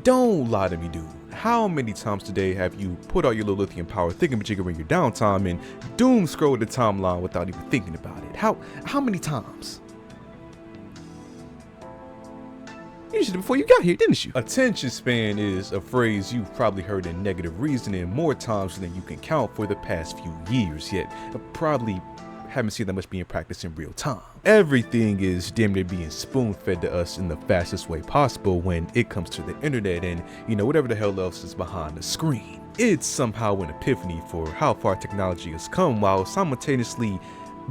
Don't lie to me, dude. How many times today have you put all your little lithium power thingamajigger in your downtime and doom scroll the timeline without even thinking about it? How many times? You did it before you got here, didn't you? Attention span is a phrase you've probably heard in negative reasoning more times than you can count for the past few years, yet probably haven't seen that much being practiced in real time. Everything is damn near being spoon-fed to us in the fastest way possible when it comes to the internet and, whatever the hell else is behind the screen. It's somehow an epiphany for how far technology has come while simultaneously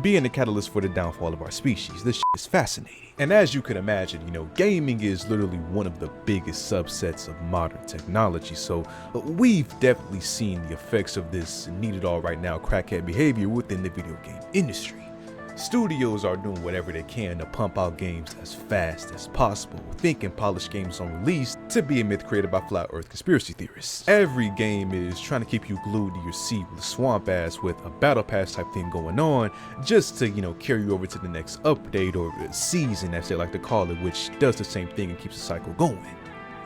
being the catalyst for the downfall of our species. This shit is fascinating. And as you can imagine, gaming is literally one of the biggest subsets of modern technology. So we've definitely seen the effects of this need it all right now crackhead behavior within the video game industry. Studios are doing whatever they can to pump out games as fast as possible, thinking polished games on release to be a myth created by flat earth conspiracy theorists. Every game is trying to keep you glued to your seat with swamp ass with a battle pass type thing going on just to, carry you over to the next update or season as they like to call it, which does the same thing and keeps the cycle going.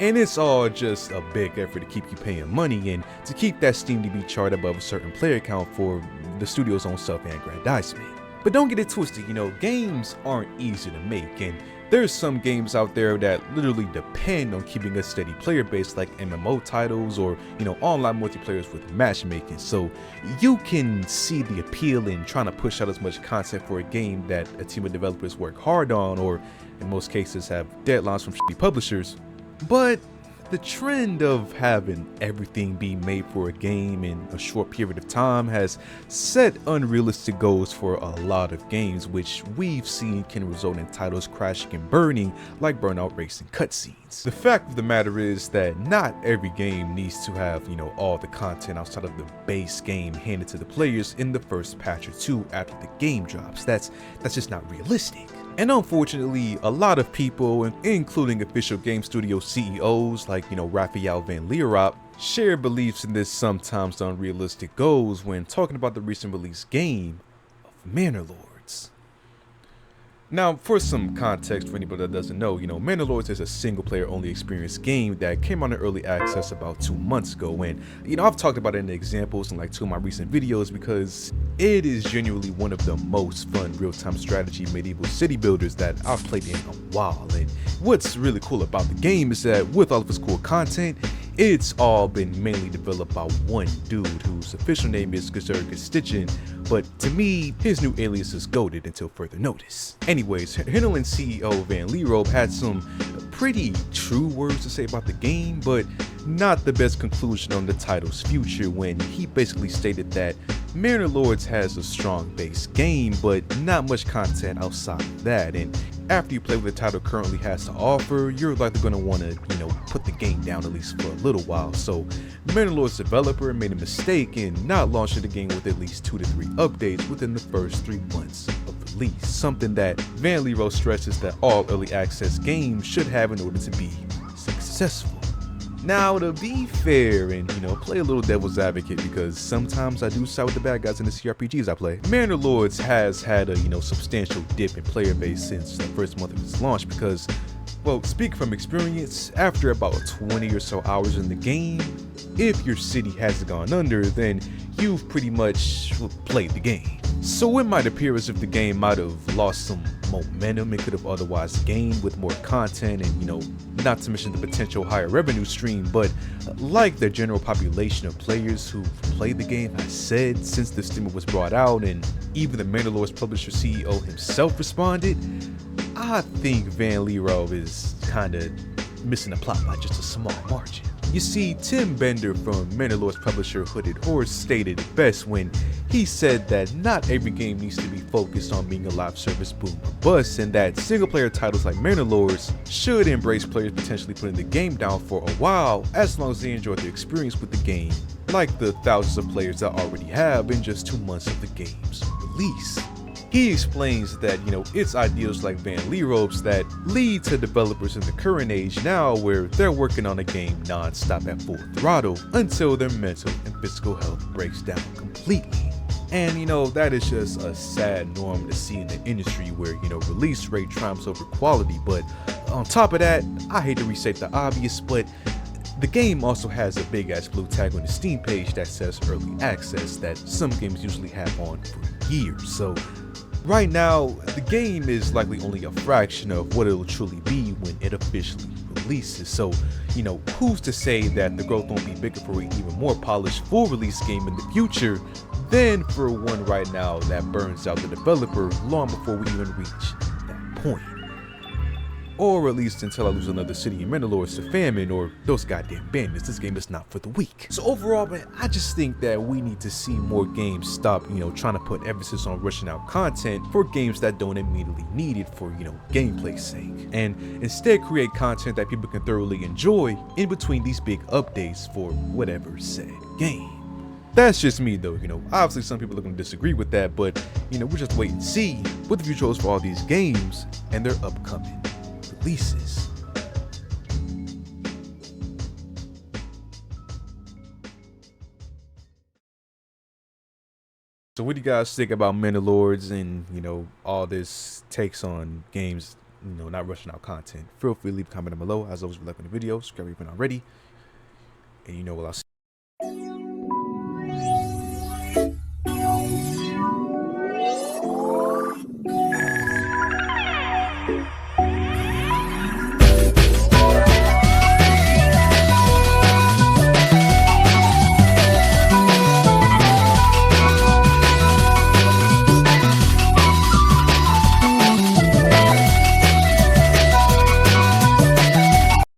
And it's all just a big effort to keep you paying money and to keep that Steam to be charted above a certain player count for the studio's own self-aggrandizement. But don't get it twisted, games aren't easy to make, and there's some games out there that literally depend on keeping a steady player base like MMO titles or, online multiplayers with matchmaking. So you can see the appeal in trying to push out as much content for a game that a team of developers work hard on, or in most cases have deadlines from shitty publishers. But the trend of having everything be made for a game in a short period of time has set unrealistic goals for a lot of games, which we've seen can result in titles crashing and burning like Burnout Racing cutscenes. The fact of the matter is that not every game needs to have, all the content outside of the base game handed to the players in the first patch or two after the game drops. That's just not realistic. And unfortunately, a lot of people, including official game studio CEOs like, Raphael Van Leerop, share beliefs in this sometimes unrealistic goals when talking about the recent release game of Manor Lords. Now, for some context for anybody that doesn't know, Manor Lords is a single-player only experience game that came out in early access about 2 months ago, and I've talked about it in examples in like 2 of my recent videos because it is genuinely one of the most fun real-time strategy medieval city builders that I've played in a while. And what's really cool about the game is that with all of its cool content, it's all been mainly developed by one dude whose official name is 𝐒𝐍𝐃, but to me, his new alias is goated until further notice. Anyways, Hinterland CEO Van Leerop had some pretty true words to say about the game, but not the best conclusion on the title's future when he basically stated that Manor Lords has a strong base game, but not much content outside of that, and after you play what the title currently has to offer, you're likely going to want to, put the game down at least for a little while. So Manor Lords developer made a mistake in not launching the game with at least 2 to 3 updates within the first 3 months of release, something that Van Leerop stresses that all early access games should have in order to be successful. Now, to be fair and, play a little devil's advocate, because sometimes I do side with the bad guys in the CRPGs I play, Manor Lords has had a, substantial dip in player base since the first month of its launch because, well, speak from experience, after about 20 or so hours in the game, if your city hasn't gone under, then you've pretty much played the game. So it might appear as if the game might have lost some momentum it could have otherwise gained with more content and, not to mention the potential higher revenue stream, but like the general population of players who've played the game has said since the streamer was brought out, and even the Manor Lords publisher CEO himself responded, I think Van Leerop is kinda missing the plot by just a small margin. You see, Tim Bender from Manor Lords publisher Hooded Horse stated it best when he said that not every game needs to be focused on being a live service boom or bust, and that single player titles like Manor Lords should embrace players potentially putting the game down for a while as long as they enjoy the experience with the game, like the thousands of players that already have in just 2 months of the game's release. He explains that, it's ideas like Van Leerop's that lead to developers in the current age now where they're working on a game non-stop at full throttle until their mental and physical health breaks down completely. And that is just a sad norm to see in the industry where, release rate triumphs over quality. But on top of that, I hate to restate the obvious, but The game also has a big ass blue tag on the Steam page that says early access that some games usually have on for years. So right now, the game is likely only a fraction of what it'll truly be when it officially releases. So, you know, who's to say that the growth won't be bigger for an even more polished full release game in the future than for one right now that burns out the developer long before we even reach that point. Or at least until I lose another city in Mandalore to famine or those goddamn bandits. This game is not for the weak. So overall, man, I just think that we need to see more games stop, you know, trying to put emphasis on rushing out content for games that don't immediately need it for, you know, gameplay's sake. And instead create content that people can thoroughly enjoy in between these big updates for whatever said game. That's just me though, you know, obviously some people are going to disagree with that, but, you know, we'll just wait and see what the future holds for all these games and their upcoming releases. So what do you guys think about Mandalorians and, you know, all this takes on games, you know, not rushing out content? Feel free to leave a comment down below. As always, if you like the video, subscribe if you're not already. And you know what I'll see.